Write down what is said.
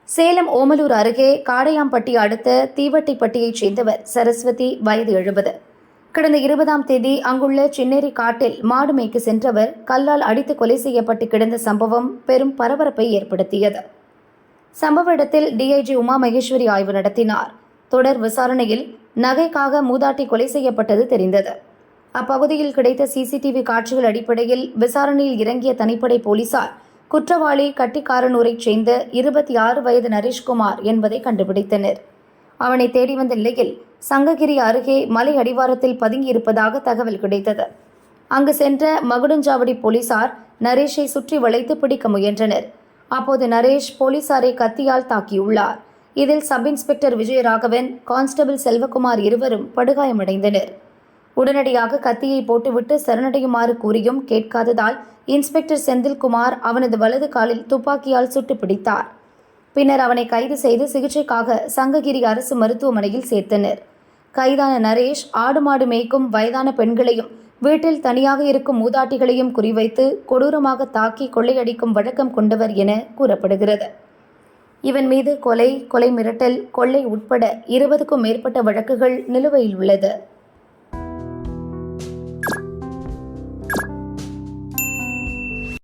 சேலம் ஓமலூர் அருகே காடையாம்பட்டி அடுத்த தீவட்டிப்பட்டியைச் சேர்ந்தவர் சரஸ்வதி, வயது 70. கடந்த 20ஆம் தேதி அங்குள்ள சின்னேரி காட்டில் மாடு மேய்க்க சென்றவர் கல்லால் அடித்து கொலை செய்யப்பட்டு கிடந்த சம்பவம் பெரும் பரபரப்பை ஏற்படுத்தியது. சம்பவ இடத்தில் டிஐஜி உமா மகேஸ்வரி ஆய்வு நடத்தினார். தொடர் விசாரணையில் நகைக்காக மூதாட்டி கொலை செய்யப்பட்டது தெரிந்தது. அப்பகுதியில் கிடைத்த சிசிடிவி காட்சிகள் அடிப்படையில் விசாரணையில் இறங்கிய தனிப்படை போலீசார் குற்றவாளி கட்டிக்காரனூரைச் சேர்ந்த 26 வயது நரேஷ்குமார் என்பதை கண்டுபிடித்தனர். அவனை தேடி வந்த நிலையில் சங்ககிரி அருகே மலை அடிவாரத்தில் பதுங்கியிருப்பதாக தகவல் கிடைத்தது. அங்கு சென்ற மகுடஞ்சாவடி போலீசார் நரேஷை சுற்றி வளைத்து பிடிக்க முயன்றனர். அப்போது நரேஷ் போலீசாரை கத்தியால் தாக்கியுள்ளார். இதில் sub inspector Vijayaraghavan, constable Selvakumar இருவரும் படுகாயமடைந்தனர். உடனடியாக கத்தியை போட்டுவிட்டு சரணடையுமாறு கூறியும் கேட்காததால் இன்ஸ்பெக்டர் செந்தில்குமார் அவனது வலது காலில் துப்பாக்கியால் சுட்டு பிடித்தார். பின்னர் அவனை கைது செய்து சிகிச்சைக்காக சங்ககிரி அரசு மருத்துவமனையில் சேர்த்தனர். கைதான நரேஷ் ஆடு மாடு மேய்க்கும் வயதான பெண்களையும் வீட்டில் தனியாக இருக்கும் மூதாட்டிகளையும் குறிவைத்து கொடூரமாக தாக்கி கொள்ளையடிக்கும் வழக்கம் கொண்டவர் என கூறப்படுகிறது. இவன் மீது கொலை மிரட்டல், கொள்ளை உட்பட 20க்கும் மேற்பட்ட வழக்குகள் நிலுவையில் உள்ளது.